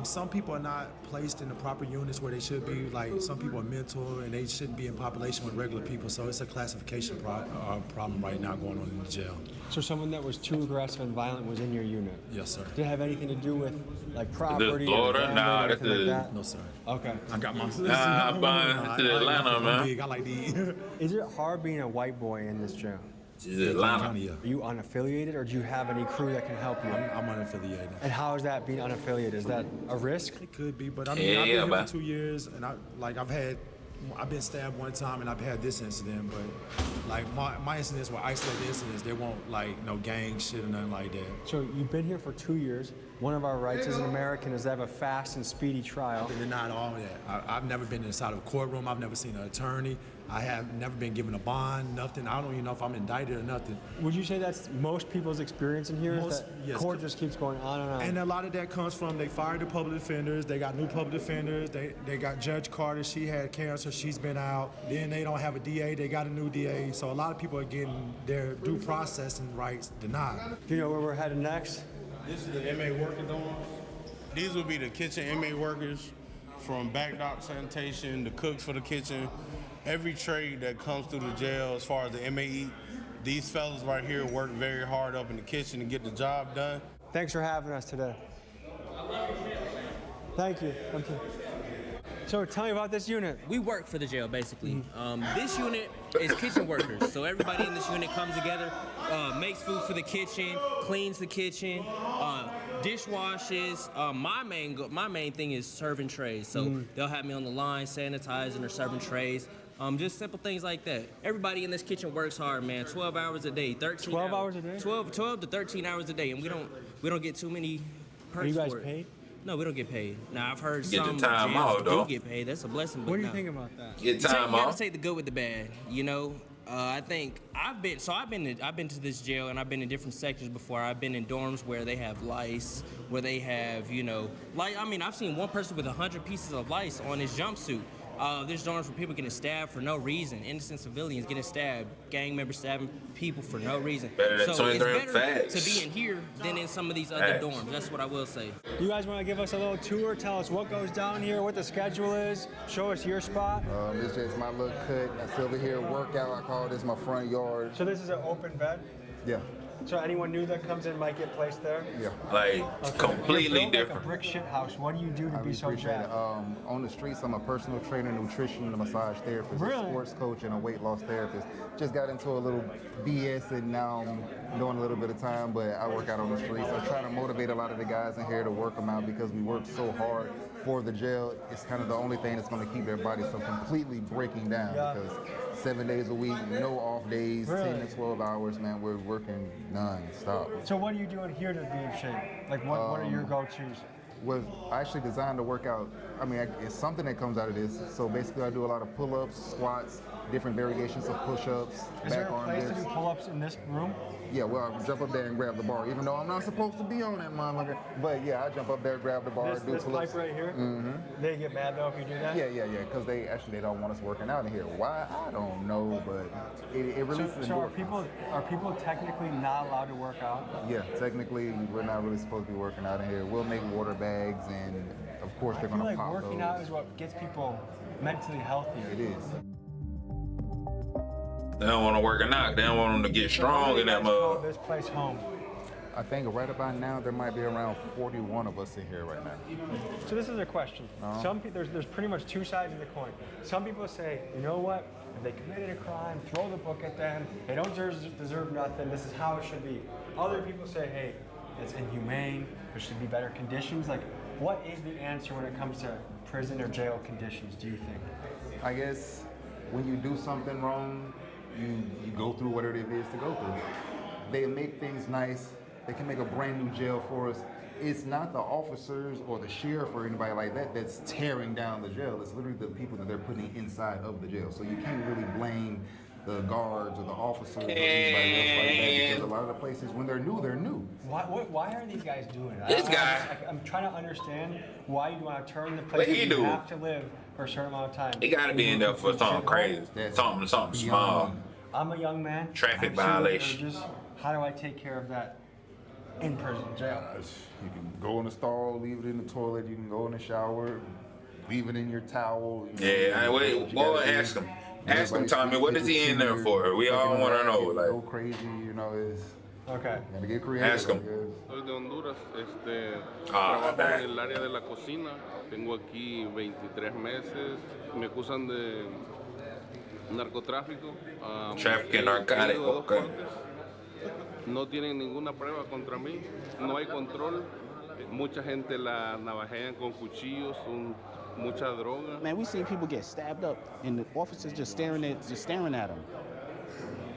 Some people are not placed in the proper units where they should be. Like, some people are mental and they shouldn't be in population with regular people. So it's a classification problem right now going on in the jail. So someone that was too aggressive and violent was in your unit? Yes, sir. Did it have anything to do with like property? Florida? Nah, that's like that? No, sir. Okay. I got my. I'm buying to Atlanta, man. I like these. Is it hard being a white boy in this jail? Is it Atlanta? Are you unaffiliated, or do you have any crew that can help you? I'm unaffiliated. And how is that being unaffiliated? Is that a risk? It could be, but I mean, I've been here for 2 years, and I've been stabbed one time, and I've had this incident, but like my incidents were isolated incidents. They won't like no gang shit or nothing like that. So you've been here for 2 years. One of our rights as an American is to have a fast and speedy trial. They're not all that. I've never been inside of a courtroom. I've never seen an attorney. I have never been given a bond, nothing. I don't even know if I'm indicted or nothing. Would you say that's most people's experience in here? Yes. Court just keeps going on and on. And a lot of that comes from they fired the public defenders. They got new public defenders. They got Judge Carter. She had cancer. She's been out. Then they don't have a DA. They got a new DA. So a lot of people are getting their due processing rights denied. Do you know where we're headed next? This is the inmate working dorm. These will be the kitchen inmate workers, from back dock sanitation, the cooks for the kitchen, every trade that comes through the jail as far as the inmate eat. These fellas right here work very hard up in the kitchen to get the job done. Thanks for having us today. Thank you. So tell me about this unit. We work for the jail, basically. This unit is kitchen workers. So everybody in this unit comes together, makes food for the kitchen, cleans the kitchen, dishwashes. My main thing is serving trays. So they'll have me on the line, sanitizing or serving trays. Just simple things like that. Everybody in this kitchen works hard, man. 12 hours a day, 13 12 hours a day? 12 to 13 hours a day, and we don't get too many perks. Are you guys for it. paid? No, we don't get paid. Now I've heard Get the some time jails off, though. do get paid. That's a blessing. But What do you no. think about that? Get time You off. gotta take the good with the bad, you know. I think I've been to this jail, and I've been in different sectors before. I've been in dorms where they have lice, where they have, I've seen one person with 100 pieces of lice on his jumpsuit. There's dorms where people getting stabbed for no reason, innocent civilians getting stabbed, gang members stabbing people for no reason. Better than So it's 23 better facts. to be in here than in some of these other Facts. dorms. That's what I will say. You guys want to give us a little tour? Tell us what goes down here, what the schedule is. Show us your spot. This is my little cut. I sit over here workout. I call this my front yard. So this is an open bed? Yeah. So anyone new that comes in might get placed there? Yeah. Like, completely You're built different. Like a brick shit house. What do you do to be so appreciate it. jacked? On the streets, I'm a personal trainer, nutrition, and a massage therapist, Really? a sports coach, and a weight loss therapist. Just got into a little BS, and now I'm doing a little bit of time, but I work out on the streets. I try to motivate a lot of the guys in here to work them out because we work so hard for the jail. It's kind of the only thing that's going to keep their bodies from completely breaking down because 7 days a week, no off days, Really? 10 to 12 hours, man. We're working non-stop. So what are you doing here to be in shape? Like what are your go-tos? was I actually designed a workout. I mean, it's something that comes out of this. So basically, I do a lot of pull-ups, squats, different variations of push-ups, Is there back a arm place to dips. do pull-ups in this room? Yeah, well, I jump up there and grab the bar, even though I'm not supposed to be on that motherfucker. But yeah, I jump up there, grab the bar, do This pull-ups. pipe right here? Mm-hmm. They get mad though if you do that? Yeah, because they don't want us working out in here. Why? I don't know, but it releases So endorphins. are people technically not allowed to work out? Yeah, technically, we're not really supposed to be working out in here. We'll make water bags, and of course, they're I feel gonna like pop working those. out is what gets people mentally healthy. It is. They don't want to work out. They don't want them to get strong in that mug. This place home. I think right about now there might be around 41 of us in here right now. So this is a question. Uh-huh. There's pretty much two sides of the coin. Some people say, you know what? If they committed a crime, throw the book at them. They don't deserve nothing. This is how it should be. Other people say, hey, it's inhumane. There should be better conditions. Like, what is the answer when it comes to prison or jail conditions, do you think? I guess when you do something wrong, you go through whatever it is to go through. They make things nice. They can make a brand new jail for us. It's not the officers or the sheriff or anybody like that that's tearing down the jail. It's literally the people that they're putting inside of the jail. So you can't really blame the guards or the officers or anybody else like that, because a lot of the places, when they're new, they're new. Why are these guys doing it? This guy. I'm trying to understand why you want to turn the What place he where you do? have to live for a certain amount of time. He got to be in there for something crazy, something small. I'm a young man. Traffic I have violation. certain urges. How do I take care of that in prison, jail? You can go in the stall, leave it in the toilet. You can go in the shower, leave it in your towel. Yeah, wait, boy, ask him. Ask him, Tommy, what is he in there for? We all want to know. Go Like, crazy, Okay. Gotta get creative. Ask him. Soy de Honduras, Ah, trabajo en el área de la cocina, tengo aquí 23 meses, me acusan de narcotráfico. Trafficking he narcotic, ido a dos okay. cortes. No tienen ninguna prueba contra mí, no hay control, mucha gente la navajean con cuchillos, mucha droga. Man, we seen people get stabbed up and the officers just staring at them.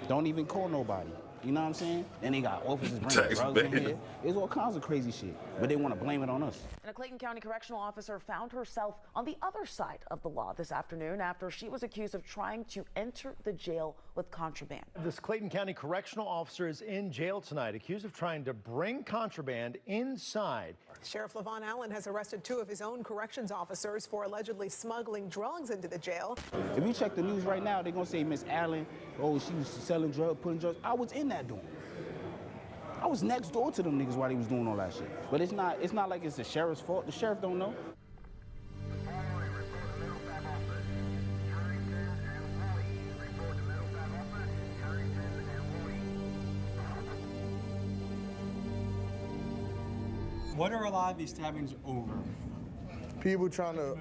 Don't even call nobody. You know what I'm saying? And they got officers bringing drugs in here. There's all kinds of crazy shit, but they want to blame it on us. And a Clayton County correctional officer found herself on the other side of the law this afternoon after she was accused of trying to enter the jail with contraband. This Clayton County correctional officer is in jail tonight, accused of trying to bring contraband inside. Sheriff Levon Allen has arrested 2 of his own corrections officers for allegedly smuggling drugs into the jail. If you check the news right now, they're gonna say Miss Allen, oh, she was selling drugs, putting drugs. I was in that dorm. I was next door to them niggas while they was doing all that shit. But it's not like it's the sheriff's fault. The sheriff don't know. What are a lot of these stabbings over? People trying to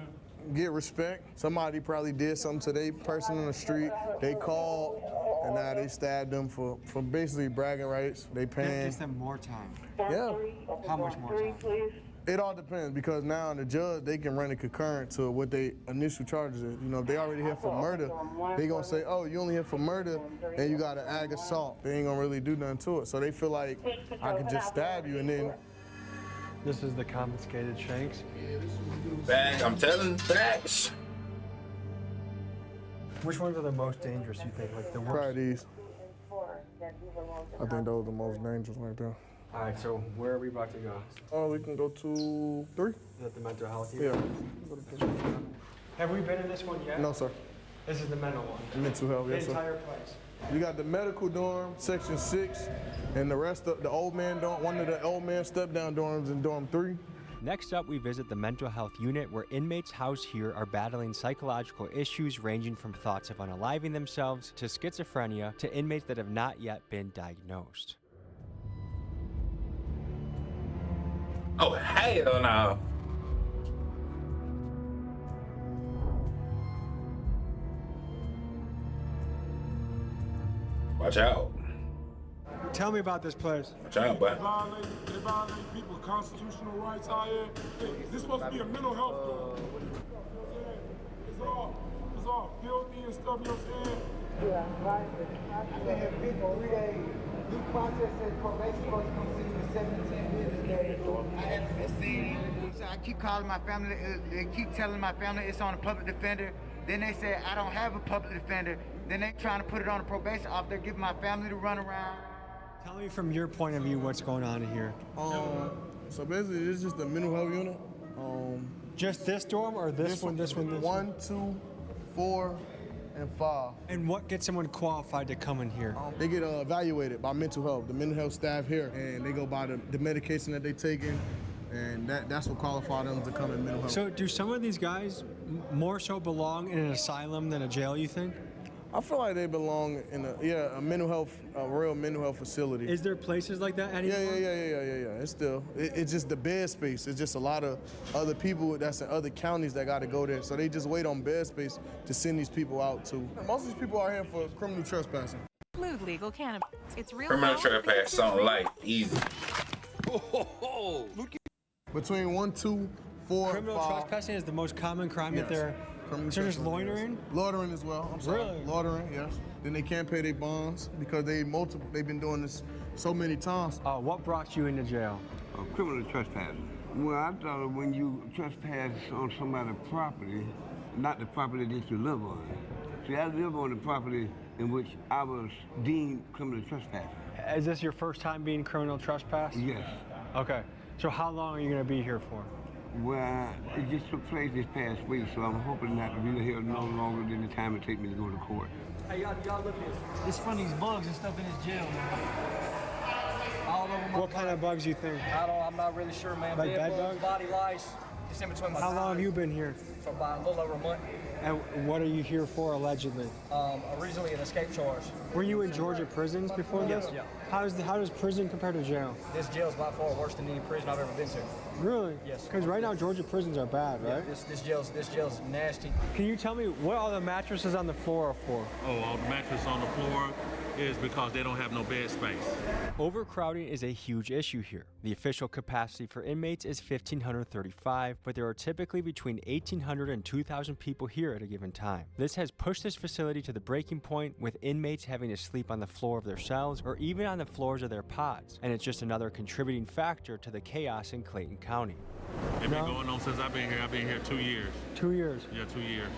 get respect. Somebody probably did something to their person on the street. They called, and now they stabbed them for basically bragging rights. They That paying. gets them more time. Yeah. How much more time? It all depends, because now the judge, they can run it concurrent to what they initial charges is. You know, if they already here for murder, they gonna say, oh, you only here for murder, and you got an ag assault. They ain't gonna really do nothing to it. So they feel like I could just stab you and then. This is the confiscated shanks. Back, I'm telling facts. Which ones are the most dangerous, you think? Like the worst? Probably these. I think those are the most dangerous right there. All right, so where are we about to go? Oh, we can go to 3. Is that the mental health Yeah. unit? Have we been in this one yet? No, sir. This is the mental one. Mental health, The yes, sir. entire place. You got the medical dorm, section 6, and the rest of the old man dorm, one of the old man step-down dorms in dorm 3. Next up, we visit the mental health unit where inmates housed here are battling psychological issues ranging from thoughts of unaliving themselves to schizophrenia to inmates that have not yet been diagnosed. Oh, hell no. Watch out. Tell me about this place. Watch out, boy. They violate people's constitutional rights out here. This is supposed to be a mental health door. It's all filthy and stuff, you know what I'm saying? Yeah, right. I've been here 53 days. Due process and probation supposed to come see me 17 business days. I haven't been seen. I keep calling my family. They keep telling my family it's on a public defender. Then they say I don't have a public defender. Then they trying to put it on a probation officer, giving my family to run around. Tell me from your point of view what's going on here. So basically, it's just the mental health unit. Just this dorm or this one, this one, this one? 1, 2, 4, and 5. And what gets someone qualified to come in here? They get evaluated by mental health, the mental health staff here, and they go by the medication that they taking, and that's what qualifies them to come in mental health. So do some of these guys more so belong in an asylum than a jail, you think? I feel like they belong in a mental health, a real mental health facility. Is there places like that anymore? Yeah. It's just the bed space. It's just a lot of other people that's in other counties that got to go there. So they just wait on bed space to send these people out too. Most of these people are here for criminal trespassing. Include legal cannabis. It's real. Criminal trespass on life, easy. Between 1, 2, 4, Criminal 5. trespassing is the most common crime that they're. Criminal So there's trespassing, loitering? yes. Loitering as well. I'm sorry. Really? Loitering, yes. Then they can't pay their bonds because they've been doing this so many times. What brought you into jail? Criminal trespassing. Well, I thought when you trespass on somebody's property, not the property that you live on. See, I live on the property in which I was deemed criminal trespassing. Is this your first time being criminal trespass? Yes. Okay. So how long are you going to be here for? Well, it just took place this past week, so I'm hoping not to be here no longer than the time it take me to go to court. Hey, y'all look at this. It's from these bugs and stuff in this jail, man. All over my What kind of bugs you think? I'm not really sure, man. Like bed bugs, body lice. It's in between my How long have you been here? For about a little over a month. And what are you here for, allegedly? Originally an escape charge. Were you in Georgia prisons before this? Yeah. How does prison compare to jail? This jail is by far worse than any prison I've ever been to. Really? Yes. Because right now Georgia prisons are bad, right? Yeah, this jail's nasty. Can you tell me what all the mattresses on the floor are for? Oh, all the mattresses on the floor is because they don't have no bed space. Overcrowding is a huge issue here. The official capacity for inmates is 1,535, but there are typically between 1,800 and 2,000 people here at a given time. This has pushed this facility to the breaking point, with inmates having to sleep on the floor of their cells or even on the floors of their pods, and it's just another contributing factor to the chaos in Clayton County. It's been going on since I've been here. I've been here 2 years. 2 years? Yeah, 2 years.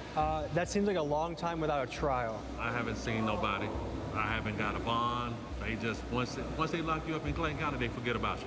That seems like a long time without a trial. I haven't seen nobody. I haven't got a bond. They just, once they lock you up in Clayton County, they forget about you.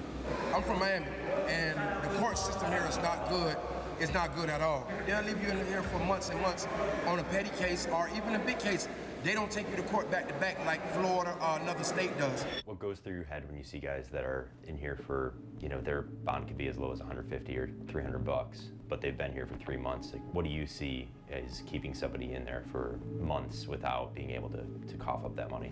I'm from Miami, and the court system here is not good. It's not good at all. They'll leave you in here for months and months on a petty case or even a big case. They don't take you to court back to back like Florida or another state does. What goes through your head when you see guys that are in here for, their bond could be as low as $150 or $300, but they've been here for 3 months? Like, what do you see as keeping somebody in there for months without being able to cough up that money?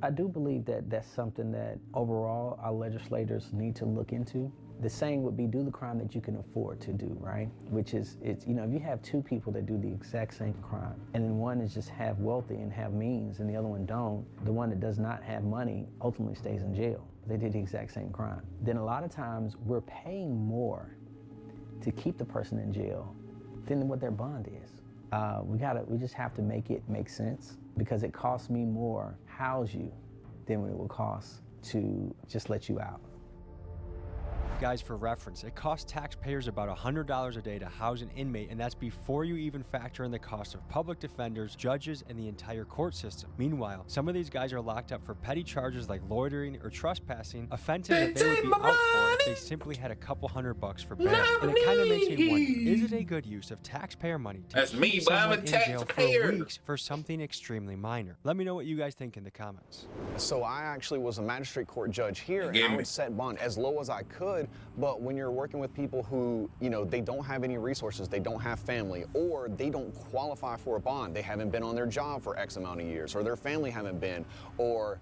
I do believe that that's something that overall our legislators need to look into. The saying would be, do the crime that you can afford to do, right? Which is, if you have two people that do the exact same crime, and then one is just half wealthy and have means, and the other one don't, the one that does not have money ultimately stays in jail. They did the exact same crime. Then a lot of times we're paying more to keep the person in jail than what their bond is. We just have to make it make sense, because it costs me more to house you than what it will cost to just let you out. Guys, for reference, it costs taxpayers about $100 a day to house an inmate, and that's before you even factor in the cost of public defenders, judges, and the entire court system. Meanwhile, some of these guys are locked up for petty charges like loitering or trespassing, offenses that they would be out for if they simply had a couple $100 for bail. And it kind of makes me wonder, is it a good use of taxpayer money to keep someone in jail for weeks for something extremely minor? Let me know what you guys think in the comments. So I actually was a magistrate court judge here, and I would set bond as low as I could. But when you're working with people who, they don't have any resources, they don't have family, or they don't qualify for a bond, they haven't been on their job for X amount of years, or their family haven't been, or,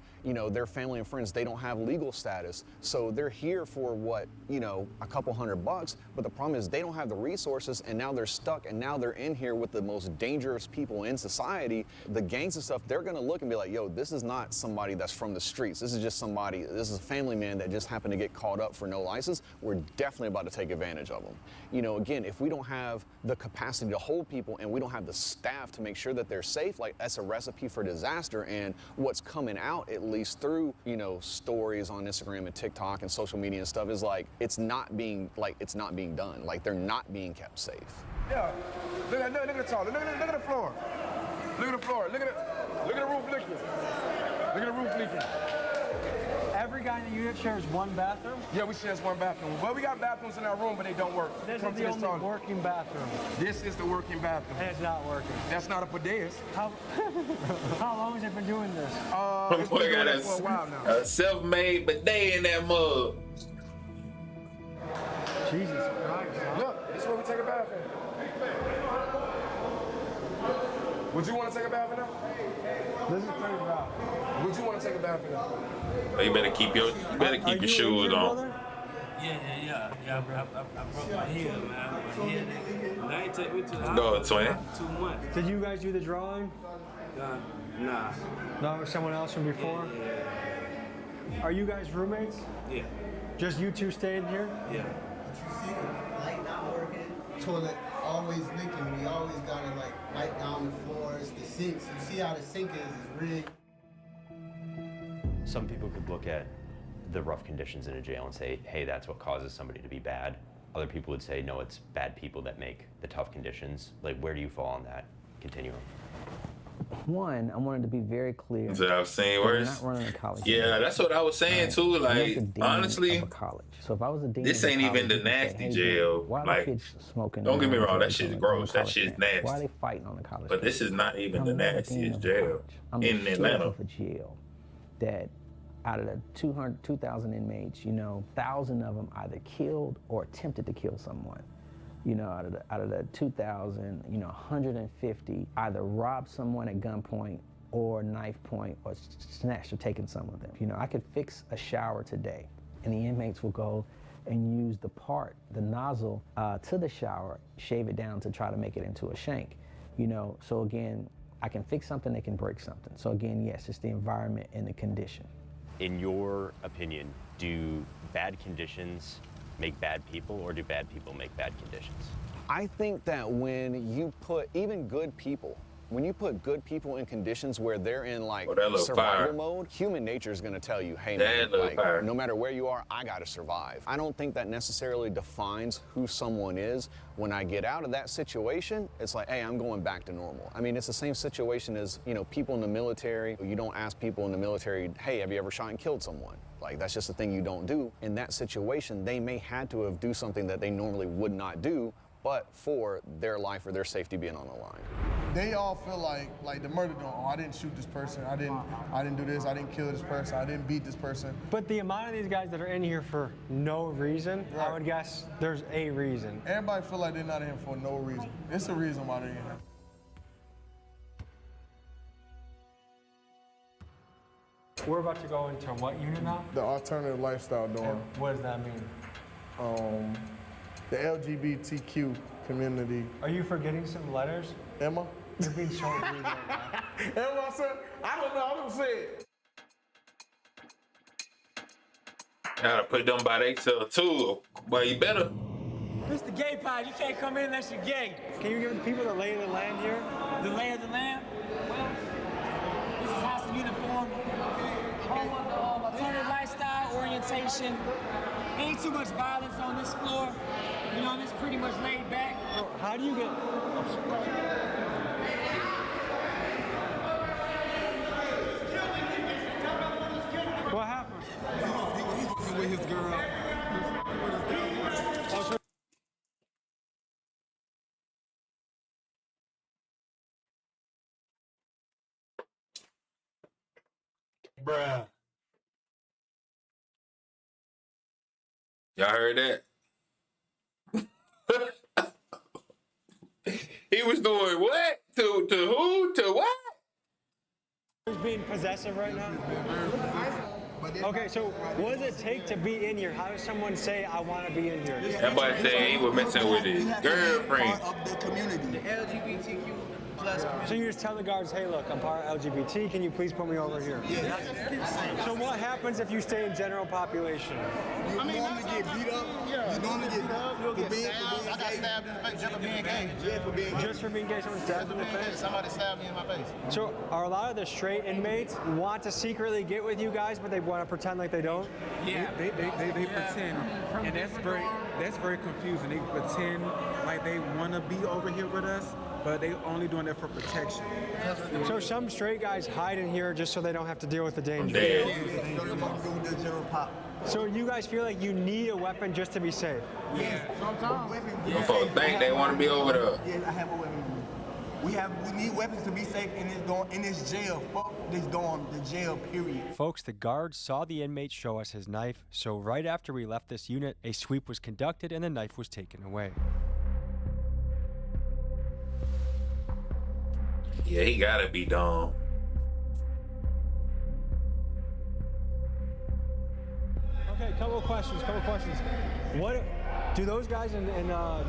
their family and friends, they don't have legal status. So they're here for what, a couple $100, but the problem is they don't have the resources, and now they're stuck, and now they're in here with the most dangerous people in society. The gangs and stuff, they're gonna look and be like, yo, this is not somebody that's from the streets. This is just somebody, this is a family man that just happened to get caught up for no license. We're definitely about to take advantage of them. Again, if we don't have the capacity to hold people and we don't have the staff to make sure that they're safe, like, that's a recipe for disaster. And what's coming out, at least through, you know, stories on Instagram and TikTok and social media and stuff, is like it's not being done. Like they're not being kept safe. Yeah. Look at the toilet. Look at the floor. Look at the floor. Look at the roof leaking. Look at the roof leaking. Every guy in the unit shares one bathroom? Yeah, we share one bathroom. Well, we got bathrooms in our room, but they don't work. This is the only working bathroom. This is the working bathroom. And it's not working. That's not a bidet. How long has it been doing this? It's been doing it for a while now. A self-made bidet in that mug. Jesus Christ. Look, this is where we take a bath in. Would you want to take a bath in there? This is pretty rough. Would you want to take a bath in there? Oh, you better keep your shoes on. Yeah. I broke my heel, man. My heel. And I ain't take me to the Go, hospital twin. for 2 months. Did you guys do the drawing? Nah. No, with someone else from before? Yeah. Are you guys roommates? Yeah. Just you two staying here? Yeah. You see the light not working, toilet always leaking. We always gotta like wipe down the floors, the sinks. You see how the sink is rigged. Some people could look at the rough conditions in a jail and say, hey, that's what causes somebody to be bad. Other people would say, no, it's bad people that make the tough conditions. Like, where do you fall on that continuum? One, I wanted to be very clear. That's what I was saying. We're Where's not running a college. yeah, that's what I was saying too. Like, honestly, so if I was a dean this of a ain't even college, the you could say, nasty hey, jail. why are Like, kids smoking? don't get me wrong, that shit's shit's gross. That shit's nasty. Why are they fighting on the college? But this is not even I'm the not a dean nastiest of a jail college. I'm in the Atlanta. sheriff of a jail that out of the 2,000 inmates, you know, 1,000 of them either killed or attempted to kill someone. You know, out of the 2,000, you know, 150 either robbed someone at gunpoint or knife point or snatched or taken some of them. You know, I could fix a shower today and the inmates will go and use the nozzle to the shower, shave it down to try to make it into a shank. You know, so again, I can fix something, they can break something. So again, yes, it's the environment and the condition. In your opinion, do bad conditions make bad people, or do bad people make bad conditions? I think that when you put even good people, when you put good people in conditions where they're in like survival mode, human nature is going to tell you, hey man, like, no matter where you are, I got to survive. I don't think that necessarily defines who someone is. When I get out of that situation, it's like, hey, I'm going back to normal. I mean, it's the same situation as, you know, people in the military. You don't ask people in the military, hey, have you ever shot and killed someone? Like, that's just a thing you don't do. In that situation, they may had to have do something that they normally would not do, but for their life or their safety being on the line. They all feel like the murder don't. Oh, I didn't shoot this person. I didn't do this. I didn't kill this person. I didn't beat this person. But the amount of these guys that are in here for no reason, I would guess there's a reason. Everybody feel like they're not in here for no reason. It's a reason why they're in here. We're about to go into what unit now? The alternative lifestyle dorm. And what does that mean? The LGBTQ community. Are you forgetting some letters? Emma? You're being so rude right now. Emma said, I don't know, I'm gonna say it. Gotta put them by themselves too. Well, you better. This the gay pod. You can't come in unless you're gay. Can you give the people the lay of the land here? The lay of the land? Well, this is House of Uniform. Home of the alternative lifestyle orientation. Ain't too much violence on this floor. You know, it's pretty much laid back. How do you get... What happened? He was with his girl. Bruh. Y'all heard that? He was doing what? To who? To what? He's being possessive right now? Okay, so what does it take to be in here? How does someone say, I want to be in here? Everybody say he was messing with his girlfriend. Of the community. The LGBTQ plus community. So you just tell the guards, hey, look, I'm part of LGBT. Can you please put me over here? Yeah. So what happens if you stay in general population? You normally get beat up. You normally get stabbed. I got stabbed in the face just for being gay. Just for being gay, someone stabbed you in the face? Somebody stabbed me in my face. So are a lot of the straight inmates want to secretly get with you guys, but they want to pretend like they don't? Yeah, they pretend, and that's very confusing. They pretend like they want to be over here with us, but they only doing that for protection. So some straight guys hide in here just so they don't have to deal with the danger. So you guys feel like you need a weapon just to be safe? Yeah, sometimes. Them folks think they want to be over there. Yeah, I have a weapon. We need weapons to be safe in this jail. Fuck this dorm, the jail, period. Folks, the guards saw the inmate show us his knife, so right after we left this unit, a sweep was conducted and the knife was taken away. Yeah, he gotta be dumb. Okay, couple of questions. What do those guys in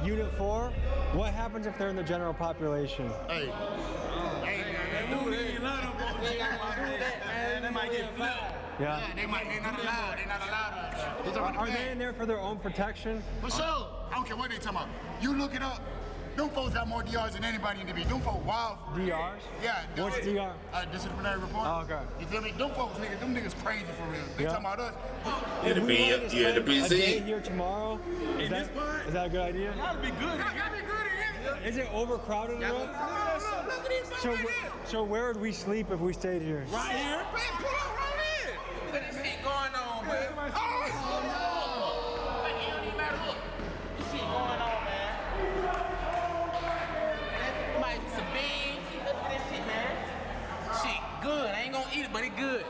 Unit 4, what happens if they're in the general population? Hey, they might get flipped. Yeah. They're not allowed. Are they in there for their own protection? For sure. I don't care what they talking about. You look it up. Them folks got more DRs than anybody in the beat. Them folks wild. DRs? Yeah. What's DR? Disciplinary report. Oh, okay. You feel me? Them folks, them niggas crazy for real. They talking about us. You had to be A day PC. here tomorrow? Is that a good idea? Y'all be good. Is it overcrowded enough? Look at these So where would we sleep if we stayed here? right here. Pull up right here. Look at this shit going on, man. This shit going on, man. Might be some beans. Look at this shit, man. Shit good. I ain't gonna eat it, but it good.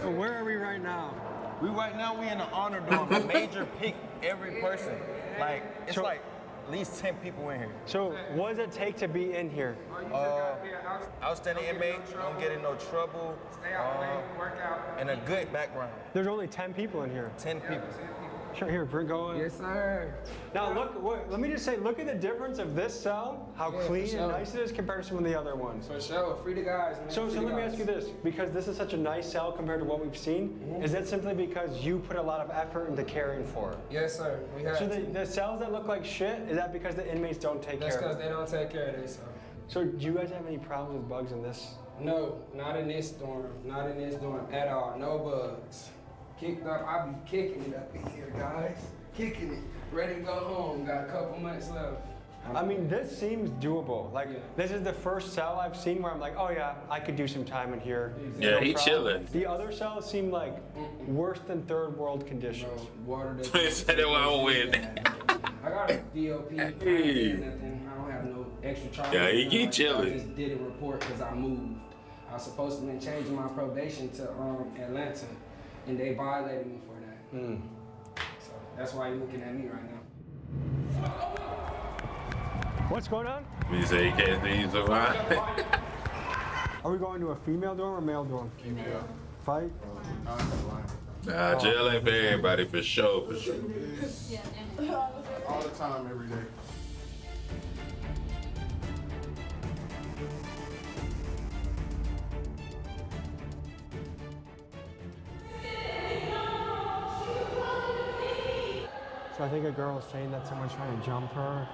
So where are we right now? We in the honor dorm. A major pick every person. Like it's like at least 10 people in here. So what does it take to be in here? Outstanding inmate, don't get in no trouble, and a good background. There's only 10 people in here. 10 people. Sure, here, bring going. Yes, sir. Now let me just say, look at the difference of this cell, how clean and nice it is compared to some of the other ones. For sure, free the guys. Man. So let me ask you this, because this is such a nice cell compared to what we've seen, is that simply because you put a lot of effort into caring for it? Yes, sir. We have So the cells that look like shit, is that because the inmates don't take care of it? That's because they don't take care of this. So do you guys have any problems with bugs in this? No, not in this dorm. Not in this dorm at all. No bugs. Kicked up, I be kicking it up in here, guys. Kicking it. Ready to go home. Got a couple months left. I mean, this seems doable. Like, this is the first cell I've seen where I'm like, oh yeah, I could do some time in here. Yeah, No he problem. chilling. The other cells seem like worse than third world conditions. They said that I would win. I got a DOP. Hey. Nothing. I don't have no extra charges. Yeah, he keep chilling. I just did a report because I moved. I was supposed to have been changing my probation to Atlanta, and they violated me for that. So that's why you're looking at me right now. What's going on? You say you can't see you survive. Are we going to a female dorm or male dorm? Female. Fight? Nah, jail ain't for everybody, for sure, for sure. All the time, every day. So I think a girl is saying that someone's trying to jump her.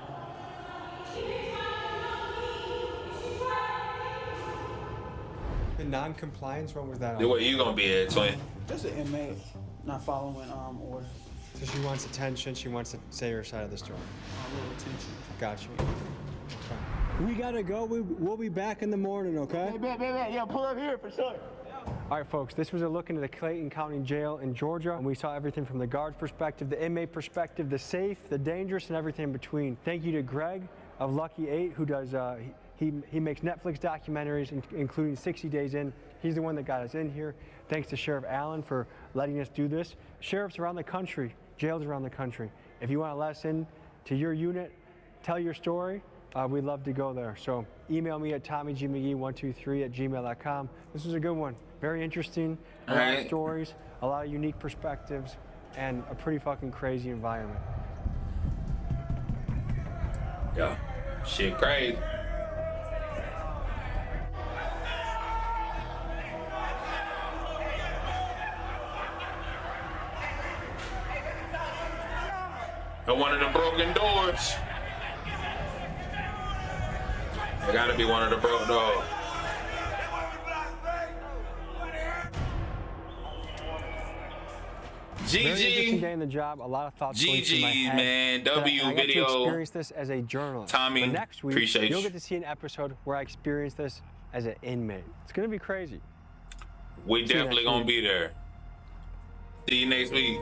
The non-compliance, what was that? Then what you gonna be at, twin? Just an inmate, not following orders. So she wants attention, she wants to say her side of the story. A little attention. Got you. Okay. We gotta go, we'll be back in the morning, okay? Yeah, pull up here for sure. All right, folks, this was a look into the Clayton County Jail in Georgia, and we saw everything from the guard's perspective, the inmate perspective, the safe, the dangerous, and everything in between. Thank you to Greg of Lucky 8, who does, he makes Netflix documentaries, including 60 Days In. He's the one that got us in here. Thanks to Sheriff Allen for letting us do this. Sheriffs around the country, jails around the country. If you want to let us in to your unit, tell your story, we'd love to go there. So email me at TommyGMcGee123@gmail.com. This was a good one. Very interesting, a lot of stories, a lot of unique perspectives, and a pretty fucking crazy environment. Yeah, shit crazy. one of the broken doors. It gotta be one of the broke doors. Very interesting GG. day in the job. A lot of thoughts going through my GG, head. man. But W I got video. to experience this as a journalist. Tommy, but next week, appreciate you'll you. get to see an episode where I experience this as an inmate. It's gonna be crazy. We See you definitely next gonna week. be there. See you next week.